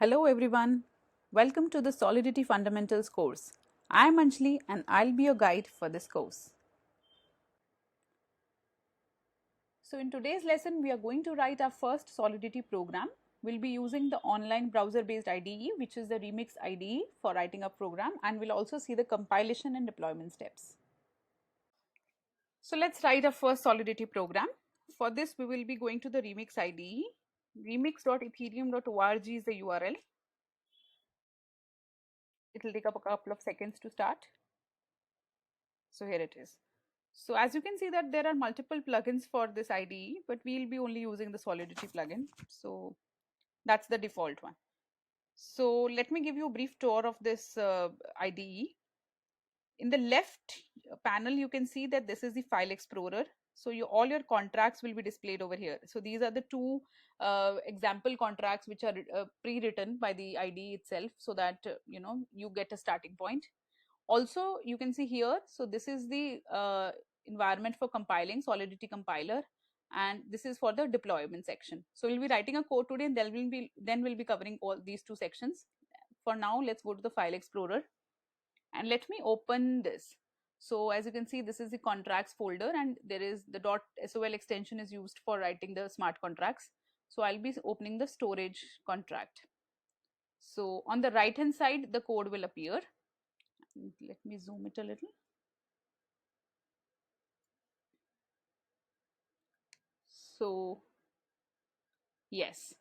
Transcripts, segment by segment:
Hello everyone, welcome to the Solidity Fundamentals course. I am Anjali and I'll be your guide for this course. So in today's lesson, we are going to write our first Solidity program. We'll be using the online browser-based IDE, which is the Remix IDE for writing a program, and we'll also see the compilation and deployment steps. So let's write our first Solidity program. For this, we will be going to the Remix IDE. Remix.ethereum.org is the URL. It will take up a couple of seconds to start. So here it is. So as you can see that there are multiple plugins for this IDE, but we'll be only using the Solidity plugin. So that's the default one. So let me give you a brief tour of this IDE. In the left panel, you can see that this is the file explorer. So all your contracts will be displayed over here. So these are the two example contracts which are pre-written by the IDE itself, so that you get a starting point. Also, you can see here, so this is the environment for compiling, Solidity compiler, and this is for the deployment section. So we'll be writing a code today, and then we'll be covering all these two sections. For now, let's go to the file explorer and let me open this. So as you can see, this is the contracts folder, and there is the .sol extension is used for writing the smart contracts. So I'll be opening the storage contract. So on the right hand side, the code will appear. Let me zoom it a little. So yes,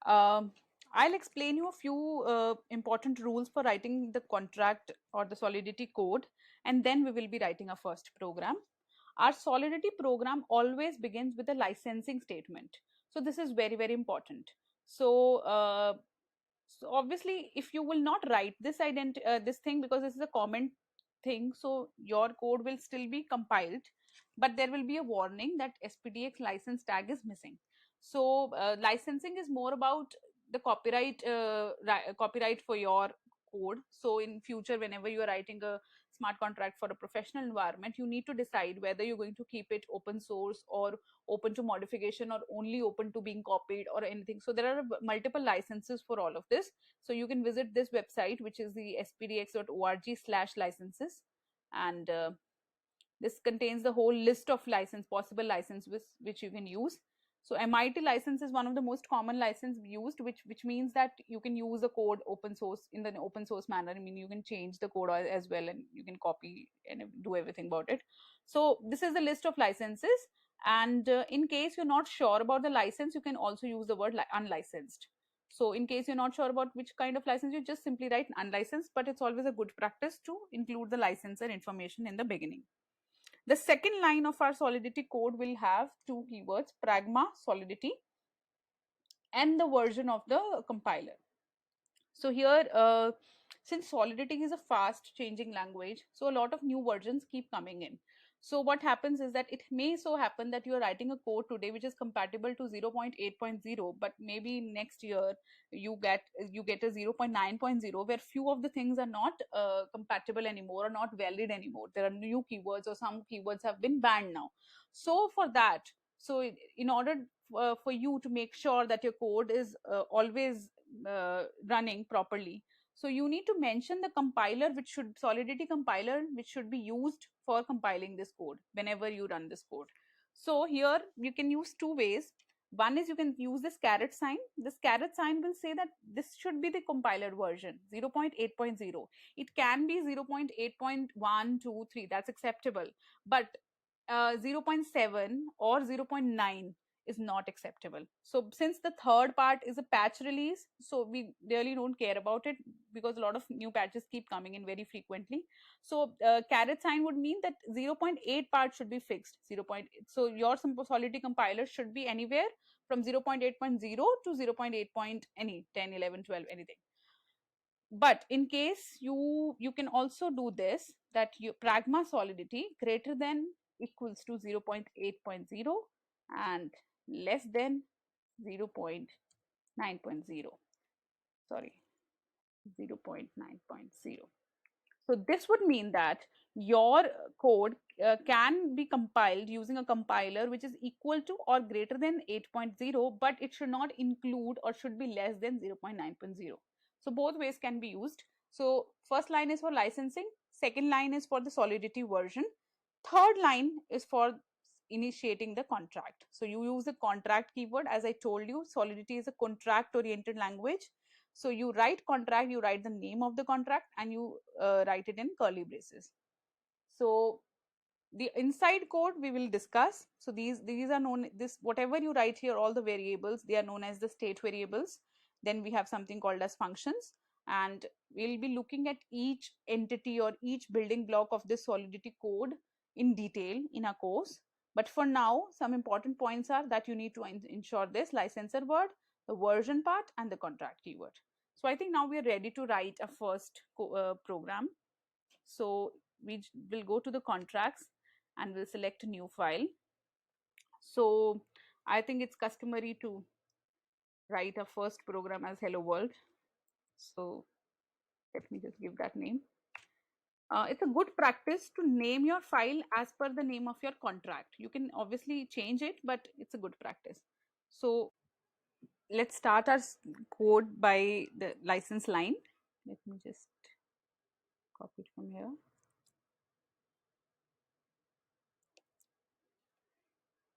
I'll explain you a few important rules for writing the contract or the Solidity code, and then we will be writing our first program. Our Solidity program always begins with a licensing statement. So this is very, very important. So obviously, if you will not write this thing, because this is a comment thing, so your code will still be compiled, but there will be a warning that SPDX license tag is missing. So licensing is more about the copyright for your code. So in future, whenever you are writing a smart contract for a professional environment, you need to decide whether you're going to keep it open source or open to modification or only open to being copied or anything. So there are multiple licenses for all of this. So you can visit this website, which is the spdx.org/licenses, and this contains the whole list of possible licenses which you can use. So MIT license is one of the most common license used, which means that you can use the code open source in the open source manner. I mean, you can change the code as well, and you can copy and do everything about it. So this is the list of licenses, and in case you're not sure about the license, you can also use the word unlicensed. So in case you're not sure about which kind of license, you just simply write unlicensed, but it's always a good practice to include the licensor information in the beginning. The second line of our Solidity code will have two keywords, pragma, Solidity, and the version of the compiler. So here, since Solidity is a fast changing language, so a lot of new versions keep coming in. So what happens is that it may so happen that you are writing a code today which is compatible to 0.8.0, but maybe next year you get a 0.9.0 where few of the things are not compatible anymore or not valid anymore. There are new keywords, or some keywords have been banned now. So for that, so in order for you to make sure that your code is always running properly, so you need to mention the compiler Solidity compiler which should be used for compiling this code whenever you run this code. So here you can use two ways. One is you can use this caret sign. This caret sign will say that this should be the compiler version 0.8.0. It can be 0.8.123, that's acceptable, but 0.7 or 0.9 is not acceptable. So since the third part is a patch release, so we really don't care about it, because a lot of new patches keep coming in very frequently. So caret sign would mean that 0.8 part should be fixed. So your Solidity compiler should be anywhere from 0.8.0 to 0.8 any 10, 11, 12, anything. But in case you can also do this, that you pragma Solidity greater than equals to 0.8.0 and less than 0.9.0, sorry, 0.9.0. So this would mean that your code can be compiled using a compiler which is equal to or greater than 8.0, but it should not include or should be less than 0.9.0. So both ways can be used. So first line is for licensing, second line is for the Solidity version, third line is for initiating the contract. So you use the contract keyword. As I told you, Solidity is a contract oriented language. So you write contract, you write the name of the contract, and you write it in curly braces. So the inside code we will discuss. So these are known, this whatever you write here, all the variables, they are known as the state variables. Then we have something called as functions, and we'll be looking at each entity or each building block of this Solidity code in detail in our course. But for now, some important points are that you need to ensure this licensor word, the version part, and the contract keyword. So I think now we are ready to write a first program. So we will go to the contracts and we'll select a new file. So I think it's customary to write a first program as hello world. So let me just give that name. It's a good practice to name your file as per the name of your contract. You can obviously change it, but it's a good practice. So let's start our code by the license line. Let me just copy it from here.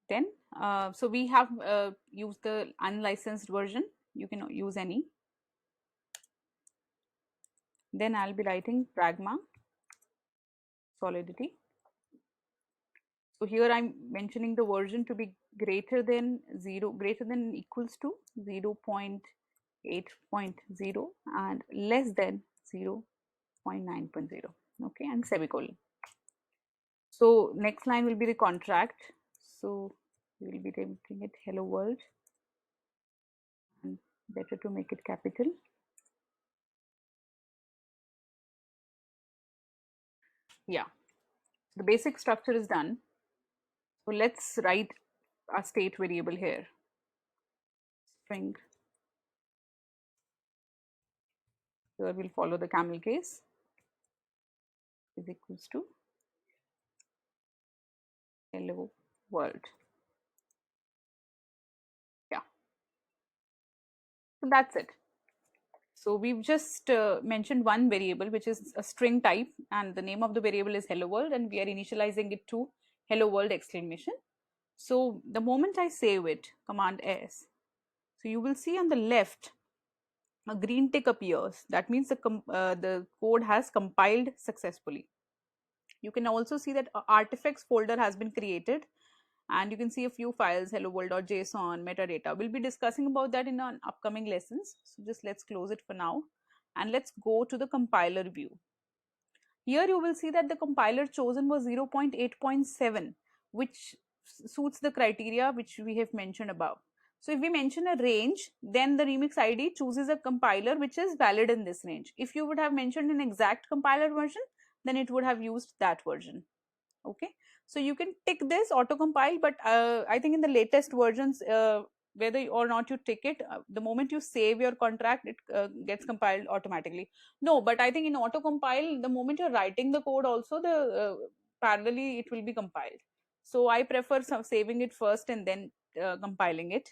Then, so we have used the unlicensed version. You can use any. Then I'll be writing pragma Solidity. So here I'm mentioning the version to be greater than equals to 0.8.0 and less than 0.9.0. Okay, and semicolon. So next line will be the contract. So we will be naming it hello world, and better to make it capital. Yeah, the basic structure is done. So let's write a state variable here. String. Here we'll follow the camel case is equals to hello world. Yeah. So that's it. So we've just mentioned one variable, which is a string type, and the name of the variable is hello world, and we are initializing it to hello world exclamation. So the moment I save it, Command S, so you will see on the left a green tick appears. That means the code has compiled successfully. You can also see that artifacts folder has been created, and you can see a few files, hello world.json, metadata. We'll be discussing about that in our upcoming lessons. So just let's close it for now, and let's go to the compiler view. Here you will see that the compiler chosen was 0.8.7, which suits the criteria which we have mentioned above. So if we mention a range, then the Remix ID chooses a compiler which is valid in this range. If you would have mentioned an exact compiler version, then it would have used that version. Okay, so you can tick this auto compile, but I think in the latest versions, whether or not you tick it, the moment you save your contract, it gets compiled automatically. No, but I think in auto compile, the moment you're writing the code also, the parallelly it will be compiled. So I prefer saving it first and then compiling it.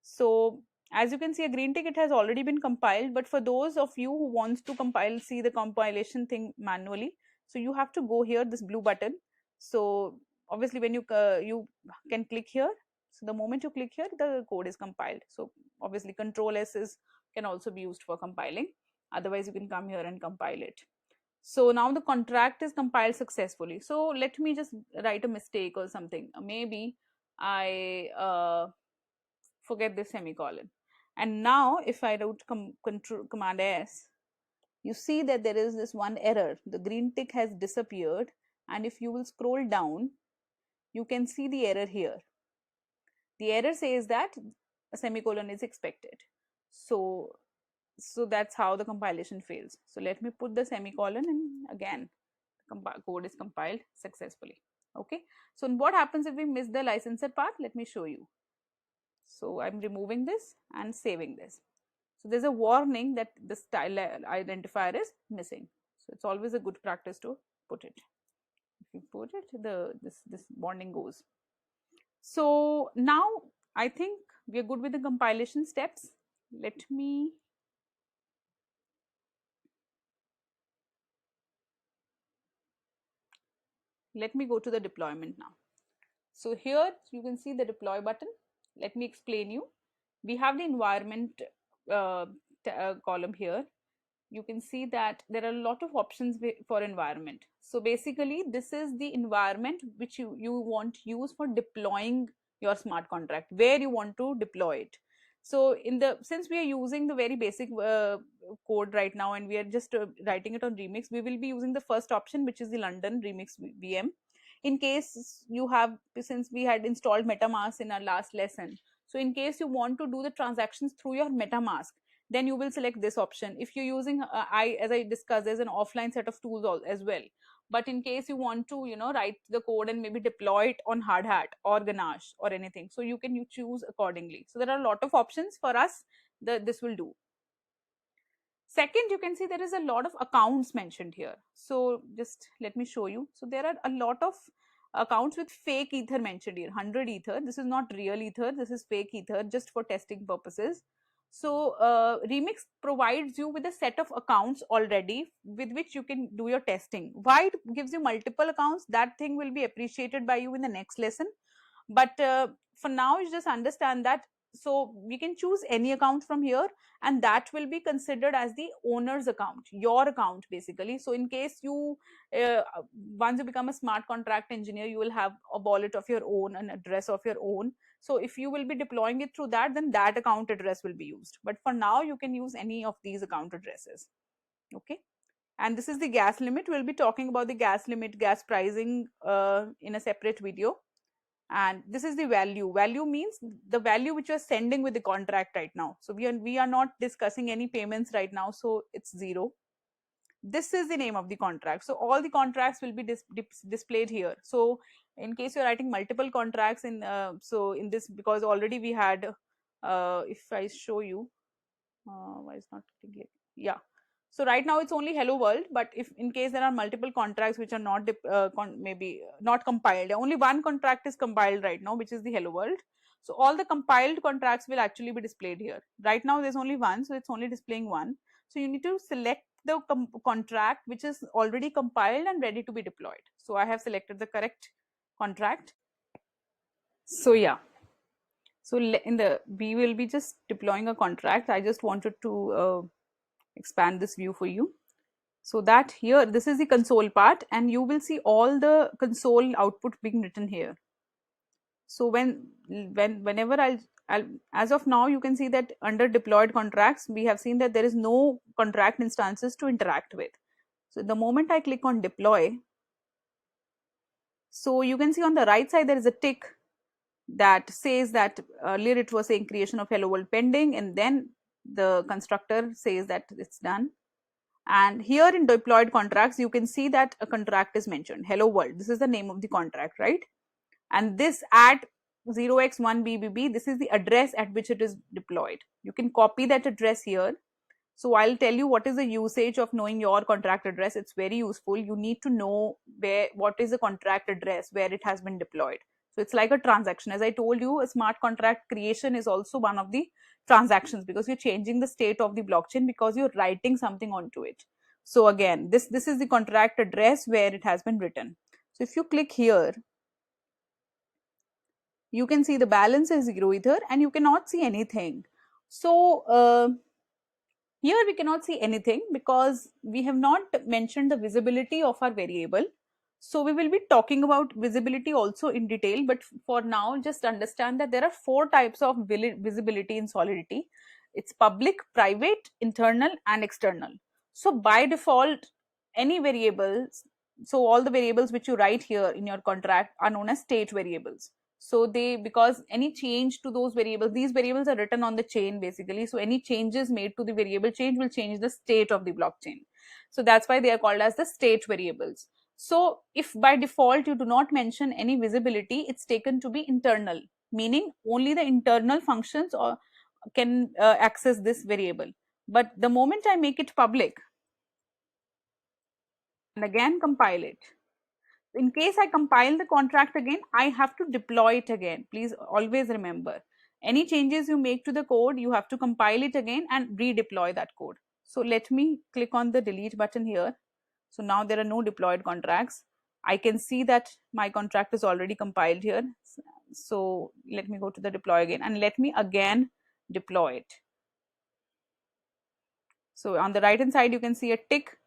So as you can see, a green tick, it has already been compiled, but for those of you who wants to compile, see the compilation thing manually, so you have to go here, this blue button. So obviously when you can click here, so the moment you click here, the code is compiled. So obviously Control S can also be used for compiling. Otherwise you can come here and compile it. So now the contract is compiled successfully. So let me just write a mistake or something. Maybe I forget the semicolon. And now if I wrote Command S, you see that there is this one error. The green tick has disappeared, and if you will scroll down, you can see the error here. The error says that a semicolon is expected. So that's how the compilation fails. So let me put the semicolon, and again code is compiled successfully. Okay, so what happens if we miss the licensor part? Let me show you. So I'm removing this and saving this. So there's a warning that the style identifier is missing. So it's always a good practice to put it. If you put it, this bonding goes. So now I think we are good with the compilation steps. Let me go to the deployment now. So here you can see the deploy button. Let me explain you. We have the environment uh, column here. You can see that there are a lot of options for environment. So basically this is the environment which you want to use for deploying your smart contract, where you want to deploy it. So since we are using the very basic code right now, and we are just writing it on Remix, we will be using the first option, which is the London Remix VM. In case you have, since we had installed MetaMask in our last lesson, so in case you want to do the transactions through your MetaMask, then you will select this option. If you're using as I discussed, there's an offline set of tools as well. But in case you want to write the code and maybe deploy it on hard hat or ganache or anything, so you choose accordingly. So there are a lot of options for us that this will do. Second, you can see there is a lot of accounts mentioned here. So just let me show you. So there are a lot of accounts with fake ether mentioned here. 100 ether. This is not real ether. This is fake ether just for testing purposes. So Remix provides you with a set of accounts already with which you can do your testing. Why it gives you multiple accounts, that thing will be appreciated by you in the next lesson. But for now, you just understand that. So we can choose any account from here, and that will be considered as the owner's account, your account basically. So in case you uh, once you become a smart contract engineer, you will have a wallet of your own, an address of your own. So if you will be deploying it through that, then that account address will be used. But for now, you can use any of these account addresses. Okay. And this is the gas limit. We'll be talking about the gas limit, gas pricing in a separate video. And this is the value means the value which you're sending with the contract right now. So we are not discussing any payments right now, so it's 0. This is the name of the contract. So all the contracts will be displayed here. So in case you're writing multiple contracts in so in this, because already we had if I show you why is not clear? Yeah. So right now it's only hello world, but if in case there are multiple contracts which are not maybe not compiled, only one contract is compiled right now, which is the hello world. So all the compiled contracts will actually be displayed here. Right now there's only one, so it's only displaying one. So you need to select the contract which is already compiled and ready to be deployed. So I have selected the correct contract. So yeah. So we will be just deploying a contract. I just wanted to expand this view for you. So that here, this is the console part, and you will see all the console output being written here. So whenever I'll as of now, you can see that under deployed contracts, we have seen that there is no contract instances to interact with. So the moment I click on deploy, so you can see on the right side there is a tick that says that earlier it was saying creation of hello world pending, and then the constructor says that it's done. And here in deployed contracts, you can see that a contract is mentioned, hello world. This is the name of the contract, right? And this at 0x1BBB, this is the address at which it is deployed. You can copy that address here. So I'll tell you what is the usage of knowing your contract address. It's very useful. You need to know what is the contract address where it has been deployed. So it's like a transaction. As I told you, a smart contract creation is also one of the transactions, because you're changing the state of the blockchain because you're writing something onto it. So again, this is the contract address where it has been written. So if you click here, you can see the balance is 0 ether and you cannot see anything. So here we cannot see anything because we have not mentioned the visibility of our variable. So we will be talking about visibility also in detail, but for now just understand that there are 4 types of visibility in Solidity. It's public, private, internal and external. So by default, any variables, so all the variables which you write here in your contract are known as state variables. So because any change to those variables, these variables are written on the chain basically. So any changes made to the variable change will change the state of the blockchain. So that's why they are called as the state variables. So if by default you do not mention any visibility, it's taken to be internal, meaning only the internal functions or can access this variable. But the moment I make it public, and again compile it. In case I compile the contract again, I have to deploy it again. Please always remember, any changes you make to the code, you have to compile it again and redeploy that code. So let me click on the delete button here. So now there are no deployed contracts. I can see that my contract is already compiled here. So let me go to the deploy again and let me again deploy it. So on the right hand side, you can see a tick.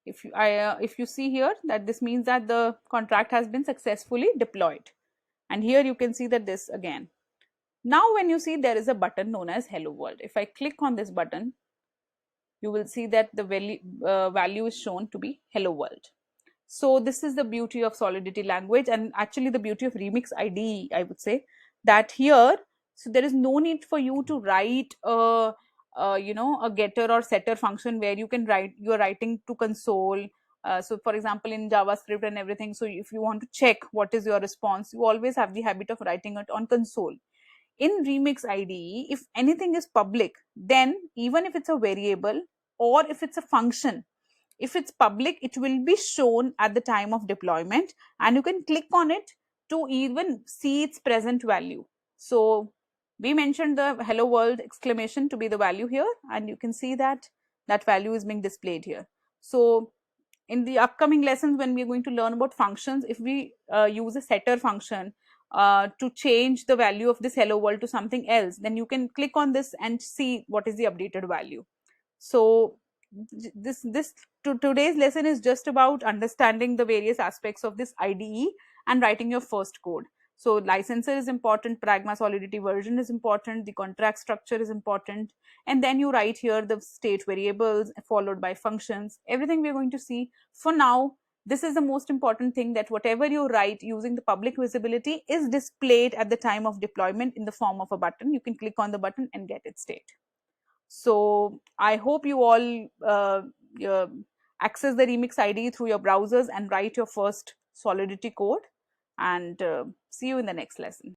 If you see here, that this means that the contract has been successfully deployed. And here you can see that this again. Now when you see, there is a button known as hello world. If I click on this button, you will see that the value is shown to be hello world. So this is the beauty of Solidity language, and actually the beauty of Remix IDE, I would say, that here, so there is no need for you to write a getter or setter function where you can write, you are writing to console. So for example, in JavaScript and everything, so if you want to check what is your response, you always have the habit of writing it on console. In Remix IDE, if anything is public, then even if it's a variable or if it's a function, if it's public, it will be shown at the time of deployment, and you can click on it to even see its present value. So we mentioned the hello world exclamation to be the value here, and you can see that that value is being displayed here. So in the upcoming lessons, when we are going to learn about functions, if we use a setter function to change the value of this hello world to something else, then you can click on this and see what is the updated value. So today's lesson is just about understanding the various aspects of this IDE and writing your first code. So licensor is important, Pragma Solidity version is important, the contract structure is important, and then you write here the state variables followed by functions. Everything we're going to see. For now, this is the most important thing, that whatever you write using the public visibility is displayed at the time of deployment in the form of a button. You can click on the button and get its state. So I hope you all access the Remix IDE through your browsers and write your first Solidity code, and see you in the next lesson.